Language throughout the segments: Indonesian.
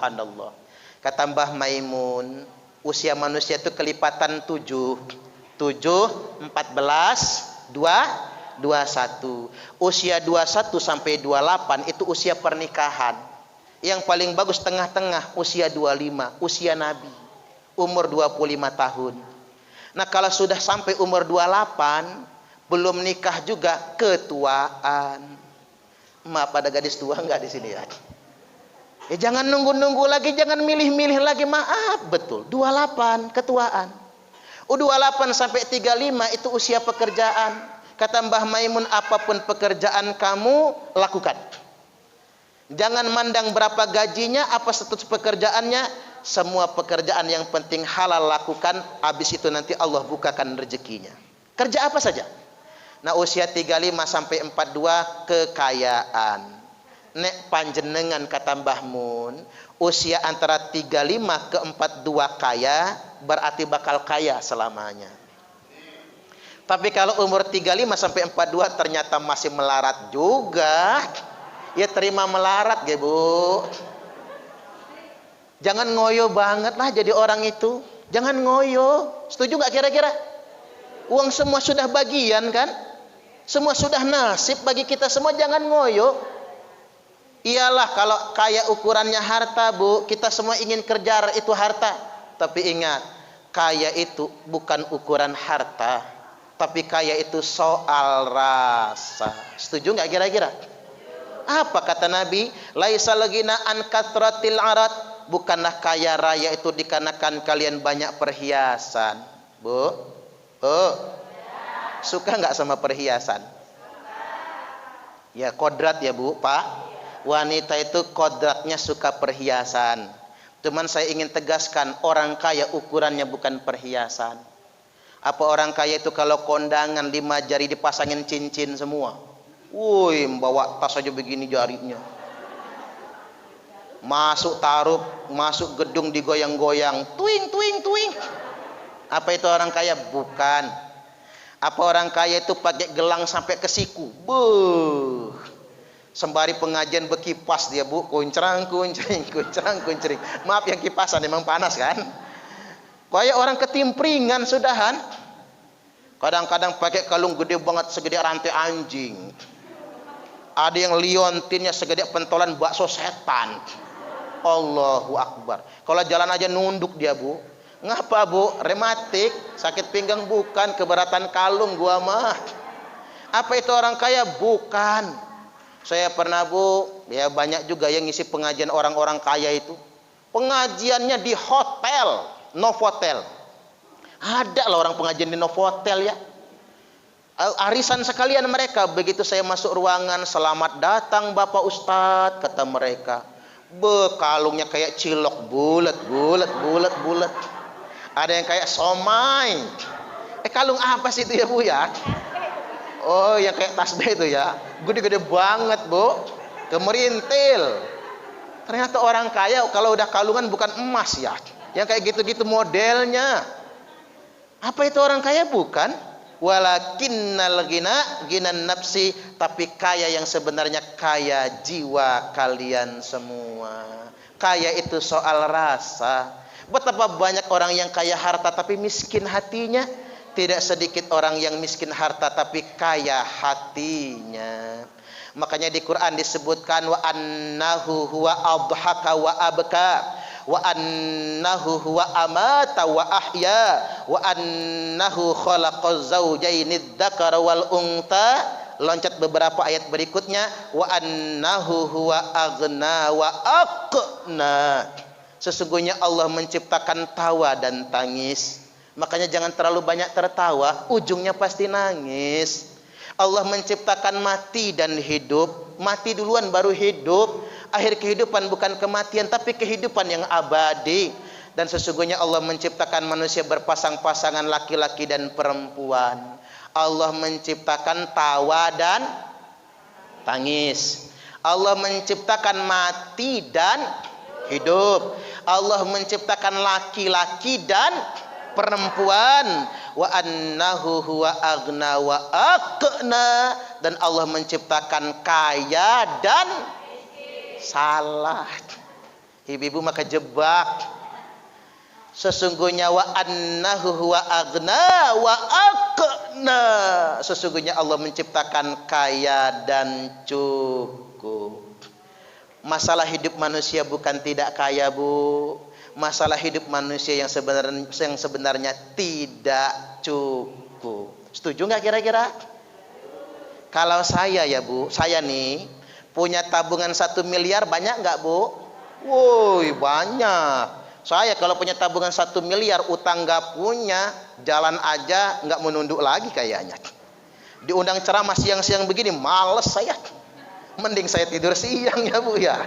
Subhanallah. Kata Mbah Maimun, usia manusia itu kelipatan 7, 14, 21. Usia 21 sampai 28 itu usia pernikahan. Yang paling bagus tengah-tengah usia 25, usia Nabi. Umur 25 tahun. Nah, kalau sudah sampai umur 28, belum nikah juga, ketuaan. Maaf, ada gadis tua enggak di sini ya? Jangan nunggu-nunggu lagi, jangan milih-milih lagi, maaf, betul. 28 ketuaan. 28 sampai 35 itu usia pekerjaan. Kata Mbah Maimun, apapun pekerjaan kamu lakukan. Jangan mandang berapa gajinya, apa status pekerjaannya, semua pekerjaan yang penting halal lakukan, habis itu nanti Allah bukakan rezekinya. Kerja apa saja. Nah, usia 35 sampai 42 kekayaan. Nek panjenengan kata Mbah Mun, usia antara 35 ke 42 kaya, berarti bakal kaya selamanya. Tapi kalau umur 35 sampai 42 ternyata masih melarat juga, ya terima melarat ya Bu. Jangan ngoyo banget lah jadi orang itu. Jangan ngoyo. Setuju nggak kira-kira? Uang semua sudah bagian kan? Semua sudah nasib bagi kita semua, jangan ngoyo. Iyalah kalau kaya ukurannya harta Bu, kita semua ingin kejar itu harta. Tapi ingat, kaya itu bukan ukuran harta, tapi kaya itu soal rasa. Setuju nggak kira-kira? Apa kata Nabi? Laisal ghina an kathratil arat. Bukanlah kaya raya itu dikarenakan kalian banyak perhiasan. Bu? Oh. Suka nggak sama perhiasan? Ya kodrat ya Bu, Pak. Wanita itu kodratnya suka perhiasan. Cuman saya ingin tegaskan, orang kaya ukurannya bukan perhiasan. Apa orang kaya itu kalau kondangan 5 jari dipasangin cincin semua? Woi, bawa tas aja begini jarinya. Masuk taruh, masuk gedung digoyang-goyang, tuing tuing tuing. Apa itu orang kaya? Bukan. Apa orang kaya itu pakai gelang sampai ke siku? Buh. Sembari pengajian berkipas dia Bu, kuncrang kuncring, kuncrang kuncring. Maaf yang kipasan memang panas kan? Kayak orang ketimpringan sudahan. Kadang-kadang pakai kalung gede banget segede rantai anjing. Ada yang liontinnya segede pentolan bakso setan. Allahu Akbar. Kalau jalan aja nunduk dia Bu. Ngapa Bu? Rematik, sakit pinggang bukan, keberatan kalung gua mah. Apa itu orang kaya? Bukan. Saya pernah Bu, ya banyak juga yang ngisi pengajian orang-orang kaya itu. Pengajiannya di hotel, Novotel. Ada lah orang pengajian di Novotel ya. Arisan sekalian mereka. Begitu saya masuk ruangan, selamat datang Bapak Ustadz, kata mereka. Kalungnya kayak cilok, bulat, bulat, bulat, bulat. Ada yang kayak somai. Kalung apa sih itu ya Bu ya? Oh, yang kayak tasbih itu ya. Gede-gede banget Bu. Kemerintil. Ternyata orang kaya kalau udah kalungan bukan emas ya. Yang kayak gitu-gitu modelnya. Apa itu orang kaya? Bukan. Walakinnal ginan nafsi. Tapi kaya yang sebenarnya kaya jiwa kalian semua. Kaya itu soal rasa. Betapa banyak orang yang kaya harta tapi miskin hatinya. Tidak sedikit orang yang miskin harta tapi kaya hatinya. Makanya di Quran disebutkan wa annahu huwa adhaka wa abka wa annahu huwa amata wa ahya wa annahu khalaqaz zawjaini dzakara wal unta. Loncat beberapa ayat berikutnya, wa annahu huwa aghna wa aqna. Sesungguhnya Allah menciptakan tawa dan tangis. Makanya jangan terlalu banyak tertawa, ujungnya pasti nangis. Allah menciptakan mati dan hidup. Mati duluan baru hidup. Akhir kehidupan bukan kematian tapi kehidupan yang abadi. Dan sesungguhnya Allah menciptakan manusia berpasang-pasangan laki-laki dan perempuan. Allah menciptakan tawa dan tangis. Allah menciptakan mati dan hidup. Allah menciptakan laki-laki dan perempuan. Wa annahu huwa aghna wa aqna. Dan Allah menciptakan kaya dan salah. Ibu-ibu maka jebak. Sesungguhnya wa annahu huwa aghna wa aqna. Sesungguhnya Allah menciptakan kaya dan cukup. Masalah hidup manusia bukan tidak kaya, Bu. Masalah hidup manusia yang sebenarnya tidak cukup. Setuju nggak kira-kira? Kalau saya ya Bu, saya nih punya tabungan 1 miliar, banyak nggak Bu? Woi, banyak. Saya kalau punya tabungan 1 miliar, utang nggak punya, jalan aja nggak menunduk lagi kayaknya. Diundang ceramah siang-siang begini, males saya. Mending saya tidur siang ya Bu ya.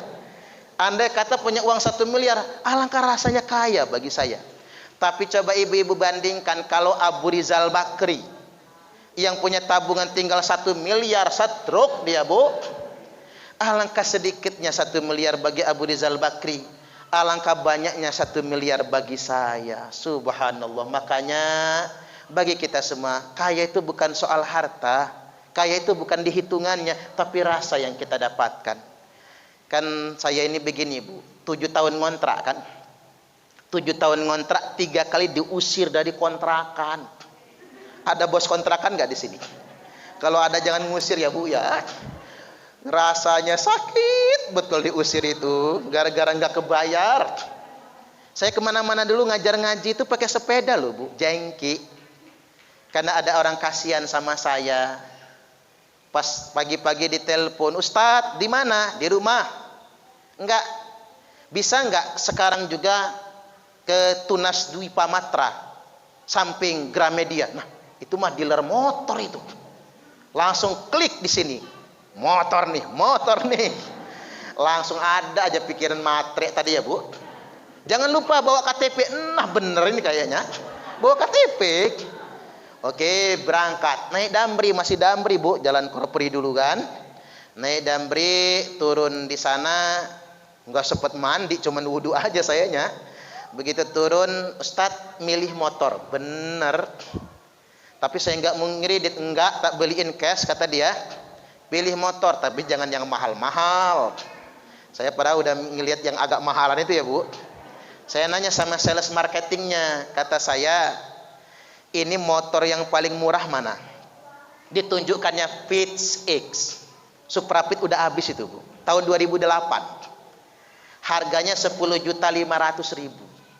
Andai kata punya uang 1 miliar, alangkah rasanya kaya bagi saya. Tapi coba ibu-ibu bandingkan kalau Abu Rizal Bakri yang punya tabungan tinggal 1 miliar, stroke dia Bu. Alangkah sedikitnya 1 miliar bagi Abu Rizal Bakri, alangkah banyaknya 1 miliar bagi saya. Subhanallah. Makanya bagi kita semua, kaya itu bukan soal harta, kaya itu bukan di hitungannya, tapi rasa yang kita dapatkan. Kan saya ini begini Bu, 7 tahun ngontrak kan, 7 tahun ngontrak, 3 kali diusir dari kontrakan. Ada bos kontrakan nggak di sini? Kalau ada jangan ngusir ya Bu ya. Rasanya sakit betul diusir itu, gara-gara nggak kebayar. Saya kemana-mana dulu ngajar ngaji itu pakai sepeda loh Bu, jengki. Karena ada orang kasihan sama saya. Pas pagi-pagi ditelepon, Ustadz di mana? Di rumah. Enggak. Bisa enggak sekarang juga ke Tunas Dwi Pamatra, samping Gramedia. Nah, itu mah dealer motor itu. Langsung klik di sini. Motor nih. Langsung ada aja pikiran matre tadi ya Bu. Jangan lupa bawa KTP. Nah, bener ini kayaknya. Bawa KTP. Oke, berangkat. Naik Damri, masih Damri Bu, Jalan Korpri dulu kan. Naik Damri, turun di sana, nggak sempet mandi, cuman wudhu aja sayanya. Begitu turun, Ustadz milih motor, bener. Tapi saya nggak mau ngeredit, enggak, tak beliin cash kata dia. Pilih motor, tapi jangan yang mahal-mahal. Saya padahal udah ngelihat yang agak mahalan itu ya Bu. Saya nanya sama sales marketingnya, kata saya, ini motor yang paling murah mana? Ditunjukkannya Fitz X. Suprapit udah habis itu Bu, tahun 2008. Harganya 10.500.000.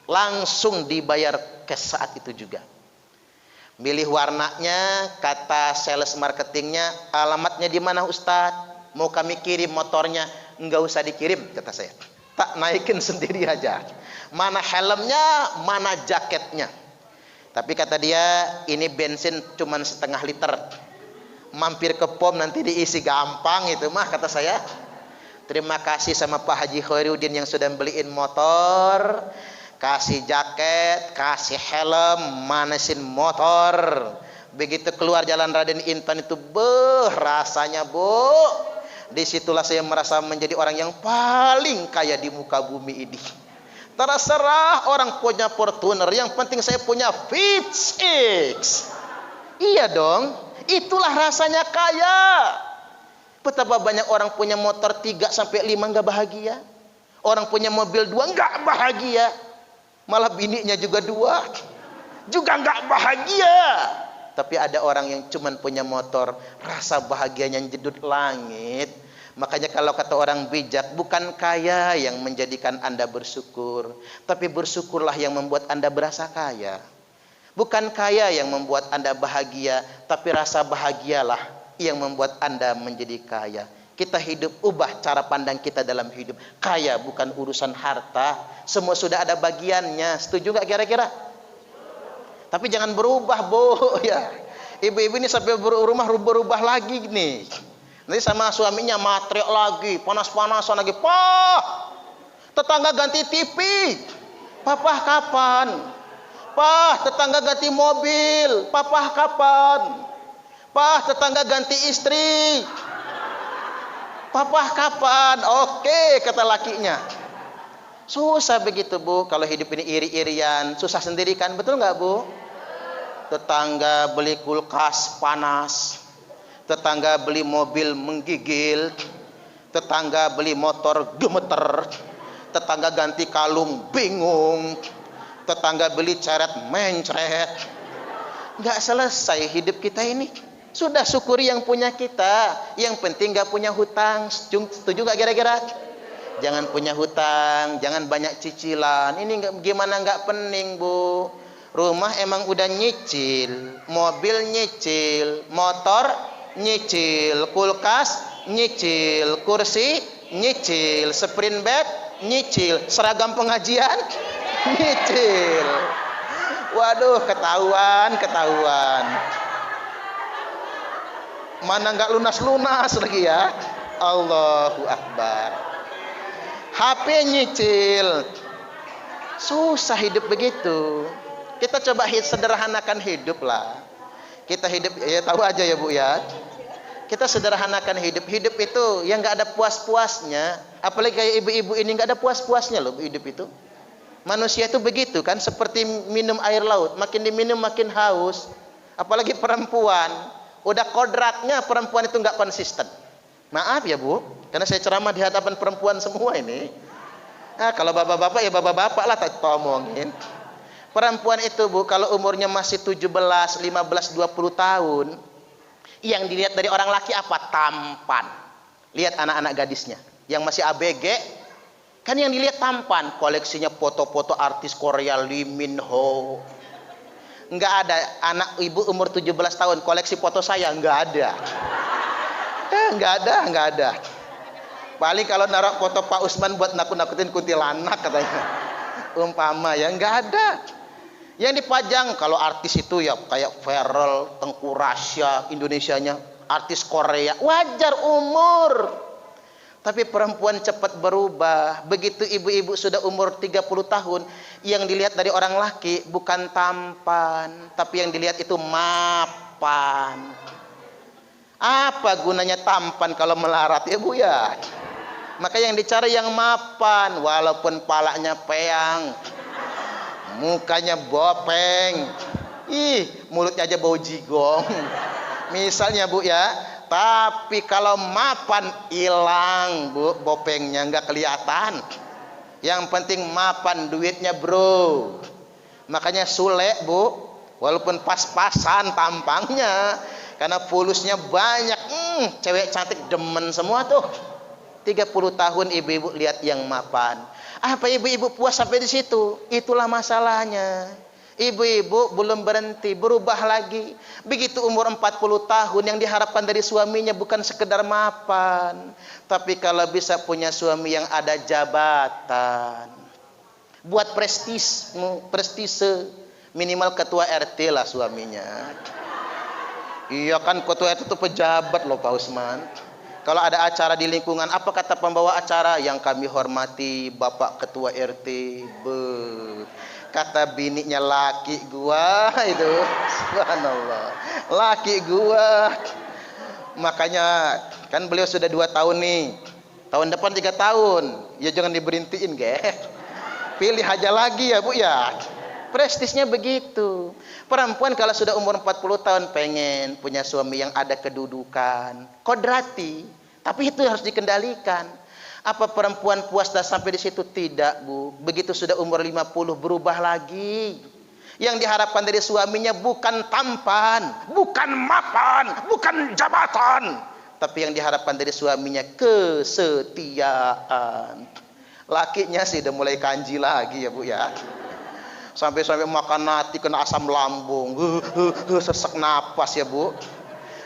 Langsung dibayar cash saat itu juga. Milih warnanya, kata sales marketingnya, alamatnya di mana Ustadz? Mau kami kirim motornya? Enggak usah dikirim, kata saya. Tak naikin sendiri aja. Mana helmnya, mana jaketnya. Tapi kata dia, ini bensin cuman 0,5 liter. Mampir ke pom nanti diisi gampang itu mah, kata saya. Terima kasih sama Pak Haji Khairuddin yang sudah beliin motor. Kasih jaket, kasih helm, manasin motor. Begitu keluar jalan Raden Intan itu, rasanya Bu, disitulah saya merasa menjadi orang yang paling kaya di muka bumi ini. Terserah orang punya Fortuner, yang penting saya punya Fitz X. Iya dong, itulah rasanya kaya. Betapa banyak orang punya motor 3 sampai 5 nggak bahagia. Orang punya mobil 2 nggak bahagia. Malah bininya juga 2, juga nggak bahagia. Tapi ada orang yang cuman punya motor, rasa bahagianya jedut langit. Makanya kalau kata orang bijak, bukan kaya yang menjadikan Anda bersyukur, tapi bersyukurlah yang membuat Anda berasa kaya. Bukan kaya yang membuat Anda bahagia, tapi rasa bahagialah yang membuat Anda menjadi kaya. Kita hidup, ubah cara pandang kita dalam hidup. Kaya bukan urusan harta, semua sudah ada bagiannya. Setuju nggak kira-kira? Tapi jangan berubah Bu ya. Ibu-ibu ini sampai berubah lagi nih. Nanti sama suaminya matre lagi, panas-panasan lagi. Pak, tetangga ganti TV. Papa kapan? Pak, tetangga ganti mobil. Papa kapan? Pak, tetangga ganti istri. Papa kapan? Oke, kata lakinya. Susah begitu Bu, kalau hidup ini iri-irian, susah sendiri kan, betul nggak Bu? Tetangga beli kulkas panas, tetangga beli mobil menggigil, tetangga beli motor gemeter, tetangga ganti kalung, bingung. Tetangga beli ceret, mencret. Nggak selesai hidup kita ini. Sudah syukuri yang punya kita. Yang penting nggak punya hutang. Setuju nggak kira-kira? Jangan punya hutang, jangan banyak cicilan. Ini gimana nggak pening, Bu? Rumah emang udah nyicil, mobil nyicil, motor nyicil, kulkas nyicil, kursi nyicil, sprint bed nyicil, seragam pengajian nyicil. Waduh, ketahuan. Mana nggak lunas-lunas lagi ya? Allahu Akbar. HP nyicil. Susah hidup begitu. Kita coba sederhanakan hidup lah. Kita hidup, ya tahu aja ya Bu ya. Kita sederhanakan hidup. Hidup itu yang nggak ada puas-puasnya. Apalagi kayak ibu-ibu ini nggak ada puas-puasnya loh hidup itu. Manusia itu begitu kan, seperti minum air laut. Makin diminum makin haus. Apalagi perempuan. Udah kodratnya perempuan itu nggak konsisten. Maaf ya Bu, karena saya ceramah di hadapan perempuan semua ini. Nah, kalau bapak-bapak ya bapak-bapak lah tak omongin. Perempuan itu Bu, kalau umurnya masih 17, 15, 20 tahun, yang dilihat dari orang laki apa? Tampan. Lihat anak-anak gadisnya yang masih ABG, kan yang dilihat tampan. Koleksinya foto-foto artis Korea, Lee Min Ho. Nggak ada anak ibu umur 17 tahun koleksi foto saya, nggak ada. Nggak ada. Paling kalau naruh foto Pak Usman buat nakut-nakutin kuntilanak katanya. Umpama ya, nggak ada. Yang dipajang kalau artis itu ya kayak Pharrell, Tengku Rasya, Indonesianya artis Korea, wajar umur. Tapi perempuan cepat berubah. Begitu ibu-ibu sudah umur 30 tahun, yang dilihat dari orang laki bukan tampan, tapi yang dilihat itu mapan. Apa gunanya tampan kalau melarat ya Bu ya? Maka yang dicari yang mapan, walaupun palanya peyang, mukanya bopeng, mulutnya aja bau jigong. Misalnya Bu ya. Tapi kalau mapan hilang Bu, bopengnya nggak kelihatan. Yang penting mapan duitnya Bro. Makanya Sule Bu, walaupun pas-pasan tampangnya, karena fulusnya banyak, cewek cantik demen semua tuh. 30 tahun ibu-ibu lihat yang mapan. Apa ibu-ibu puas sampai di situ? Itulah masalahnya. Ibu-ibu belum berhenti, berubah lagi. Begitu umur 40 tahun, yang diharapkan dari suaminya bukan sekedar mapan, tapi kalau bisa punya suami yang ada jabatan, buat prestise, minimal ketua RT lah suaminya. Iya kan, ketua RT itu pejabat loh Pak Usman. Kalau ada acara di lingkungan, apa kata pembawa acara? Yang kami hormati Bapak Ketua RT. Kata bininya, laki gua itu, subhanallah, laki gua. Makanya kan beliau sudah 2 tahun nih, tahun depan 3 tahun, ya jangan diberhentiin ge. Pilih aja lagi ya Bu ya. Prestisnya begitu. Perempuan kalau sudah umur 40 tahun pengen punya suami yang ada kedudukan, kodrati, tapi itu harus dikendalikan. Apa perempuan puas dah sampai di situ? Tidak Bu. Begitu sudah umur 50 berubah lagi. Yang diharapkan dari suaminya bukan tampan, bukan mapan, bukan jabatan, tapi yang diharapkan dari suaminya kesetiaan. Lakinya sih udah mulai kanji lagi ya Bu ya. Sampai-sampai makan nasi kena asam lambung, sesak napas ya Bu.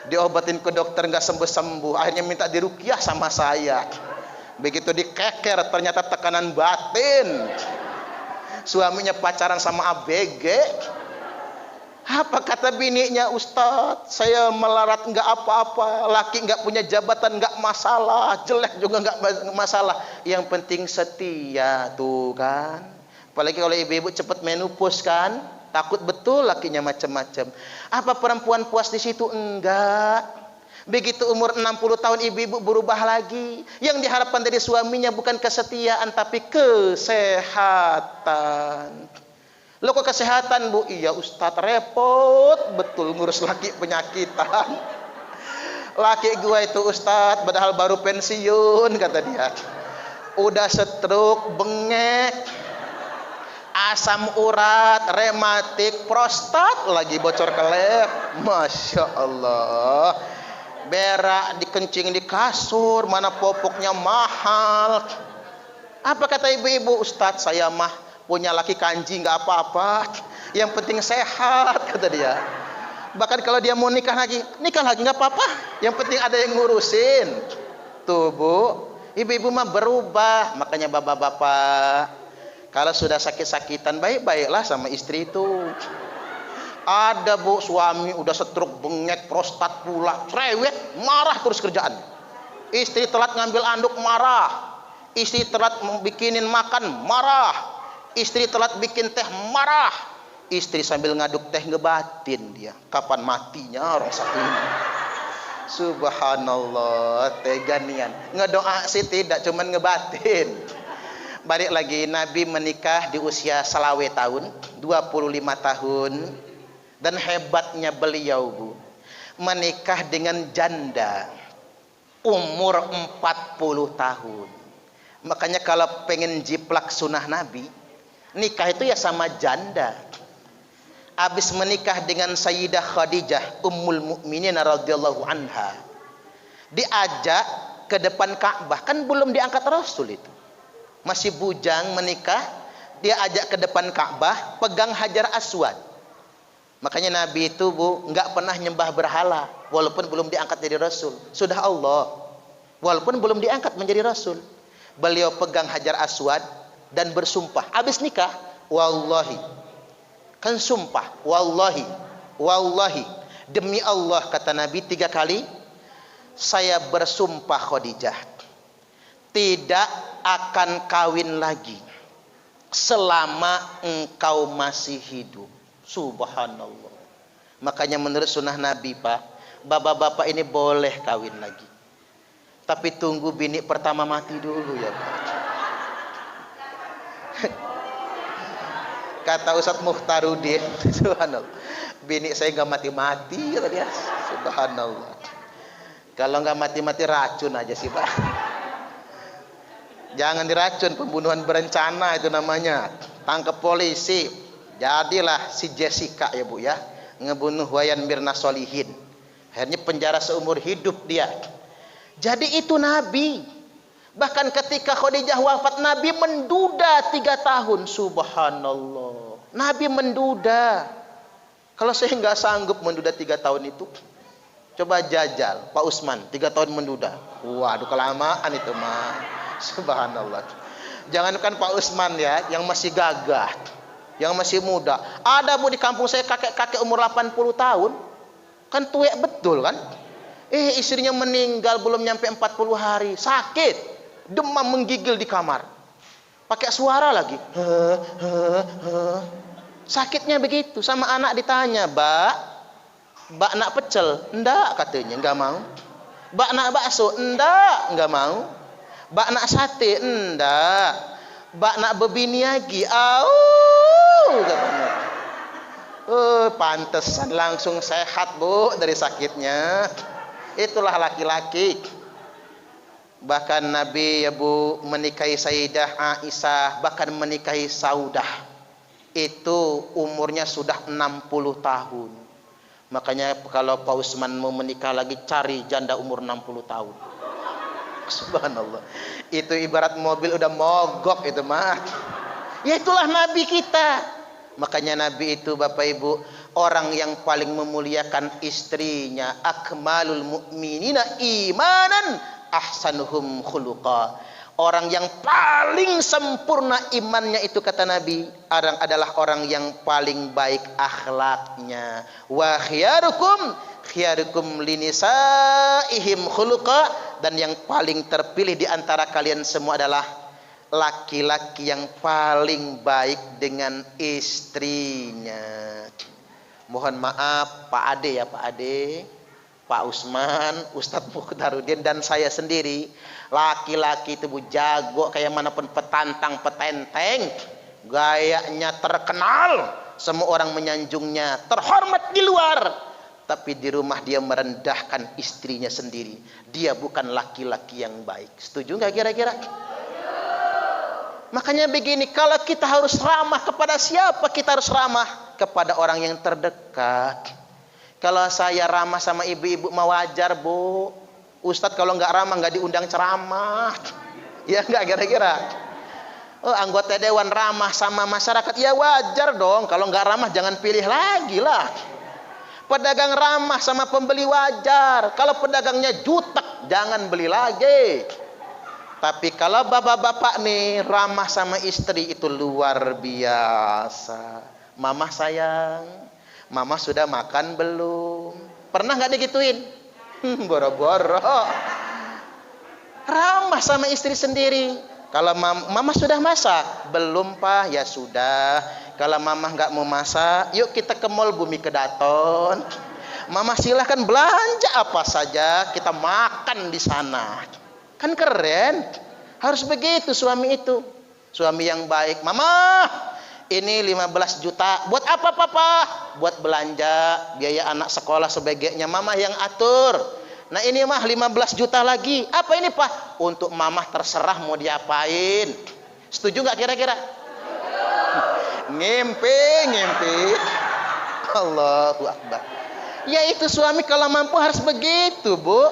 Diobatin ke dokter nggak sembuh-sembuh, akhirnya minta diruqyah sama saya. Begitu dikeker ternyata tekanan batin. Suaminya pacaran sama ABG. Apa kata bininya? Ustadz, saya melarat nggak apa-apa, laki nggak punya jabatan nggak masalah, jelek juga nggak masalah, yang penting setia. Tuh kan, apalagi kalau ibu-ibu cepat menopause kan, takut betul lakinya macam-macam. Apa perempuan puas di situ? Enggak. Begitu umur 60 tahun ibu-ibu berubah lagi. Yang diharapkan dari suaminya bukan kesetiaan, tapi kesehatan. Loh kok kesehatan Bu? Iya Ustadz, repot betul ngurus laki penyakitan. Laki gua itu Ustadz padahal baru pensiun kata dia. Udah stroke, bengek, asam urat, rematik, prostat, lagi bocor kelep. Masya Allah. Berak dikencing di kasur, mana popoknya mahal. Apa kata ibu-ibu? Ustadz, saya mah punya laki kanji nggak apa-apa, yang penting sehat, kata dia. Bahkan kalau dia mau nikah lagi nggak apa-apa, yang penting ada yang ngurusin. Tuh bu, ibu-ibu mah berubah. Makanya bapak-bapak, kalau sudah sakit-sakitan, baik-baiklah sama istri itu. Ada bu, suami udah stroke, bengek, prostat pula, cerewet, marah terus kerjaan. Istri telat ngambil anduk, marah. Istri telat bikinin makan, marah. Istri telat bikin teh, marah. Istri sambil ngaduk teh ngebatin dia, kapan matinya orang satu ini. Subhanallah, tega nian. Ngedoa sih tidak, cuman ngebatin. Balik lagi, Nabi menikah di usia selawe tahun, 25 tahun. Dan hebatnya beliau bu, menikah dengan janda umur 40 tahun. Makanya kalau pengen jiplak sunnah Nabi, nikah itu ya sama janda. Habis menikah dengan Sayyidah Khadijah Ummul Mukminin radhiyallahu anha, diajak ke depan Ka'bah, kan belum diangkat Rasul itu, masih bujang menikah, dia ajak ke depan Ka'bah, pegang Hajar Aswad. Makanya Nabi itu bu, nggak pernah nyembah berhala, walaupun belum diangkat jadi Rasul. Sudah Allah, walaupun belum diangkat menjadi Rasul, beliau pegang Hajar Aswad dan bersumpah. Habis nikah, wallahi, kan sumpah, wallahi, wallahi, demi Allah, kata Nabi 3 kali, saya bersumpah Khadijah tidak akan kawin lagi selama engkau masih hidup. Subhanallah. Makanya menurut sunnah Nabi pak, bapak-bapak ini boleh kawin lagi, tapi tunggu bini pertama mati dulu ya pak. Kata Ustadz Muhtarudin, subhanallah, bini saya nggak mati-mati kata dia. Subhanallah. Kalau nggak mati-mati racun aja sih pak. Jangan diracun, pembunuhan berencana itu namanya. Tangkap polisi. Jadilah si Jessica ya bu ya, ngebunuh Wayan Mirna Solihin. Akhirnya penjara seumur hidup dia. Jadi itu Nabi. Bahkan ketika Khadijah wafat, Nabi menduda 3 tahun. Subhanallah. Nabi menduda. Kalau saya nggak sanggup menduda 3 tahun itu, coba jajal Pak Usman 3 tahun menduda. Waduh kelamaan itu mah. Subhanallah. Jangankan Pak Usman ya, yang masih gagah, yang masih muda. Ada bu di kampung saya kakek-kakek umur 80 tahun. Kan tuwek betul kan. Istrinya meninggal belum nyampe 40 hari. Sakit. Demam menggigil di kamar. Pakai suara lagi. Sakitnya begitu. Sama anak ditanya, Mbak nak pecel? Enggak katanya, enggak mau. Mbak nak bakso? Enggak mau. Mbak nak sate? Enggak. Mbak nak bebini lagi? Katanya. Pantesan langsung sehat bu dari sakitnya. Itulah laki-laki. Bahkan Nabi ya bu menikahi Sayyidah Aisyah, bahkan menikahi Saudah, itu umurnya sudah 60 tahun. Makanya kalau Pak Usman mau menikah lagi, cari janda umur 60 tahun. Subhanallah. Itu ibarat mobil udah mogok itu mah. Ya itulah Nabi kita. Makanya Nabi itu Bapak Ibu, orang yang paling memuliakan istrinya. Akmalul mu'minina imanan ahsanuhum khuluqa. Orang yang paling sempurna imannya itu kata Nabi adalah orang yang paling baik akhlaknya. Wa khiyarukum linisaihim khuluqa. Dan yang paling terpilih di antara kalian semua adalah laki-laki yang paling baik dengan istrinya. Mohon maaf Pak Ade ya, Pak Ade, Pak Usman, Ustadz Mukhtarudin dan saya sendiri, laki-laki itu bu jago kayak manapun, petantang petenteng, gayanya terkenal, semua orang menyanjungnya, terhormat di luar, tapi di rumah dia merendahkan istrinya sendiri. Dia bukan laki-laki yang baik. Setuju nggak kira-kira? Makanya begini, kalau kita harus ramah kepada siapa? Kita harus ramah kepada orang yang terdekat. Kalau saya ramah sama ibu-ibu mah wajar, Bu. Ustadz kalau nggak ramah nggak diundang ceramah. Ya nggak kira-kira. Oh, anggota dewan ramah sama masyarakat, ya wajar dong. Kalau nggak ramah jangan pilih lagi lah. Pedagang ramah sama pembeli wajar. Kalau pedagangnya jutek, jangan beli lagi. Tapi kalau bapak-bapak nih ramah sama istri itu luar biasa. Mama sayang, mama sudah makan belum? Pernah nggak digituin? Boro-boro. Ramah sama istri sendiri. Kalau mama sudah masak? Belum pak, ya sudah. Kalau mama nggak mau masak, yuk kita ke mall Bumi Kedaton. Mama silahkan belanja apa saja, kita makan di sana. Kan keren. Harus begitu suami itu. Suami yang baik. Mama, ini 15 juta. Buat apa papa? Buat belanja, biaya anak sekolah sebagainya. Mama yang atur. Nah ini mah 15 juta lagi. Apa ini pak? Untuk mama terserah mau diapain. Setuju nggak kira-kira? Ngimpi. Allahu Akbar. Ya itu suami kalau mampu harus begitu, Bu.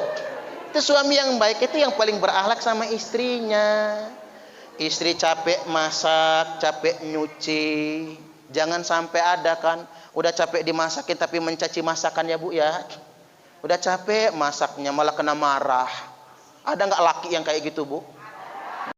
Itu suami yang baik itu yang paling berakhlak sama istrinya. Istri capek masak, capek nyuci. Jangan sampai ada kan, udah capek dimasakin tapi mencaci masakan ya Bu ya. Udah capek masaknya malah kena marah. Ada nggak laki yang kayak gitu Bu?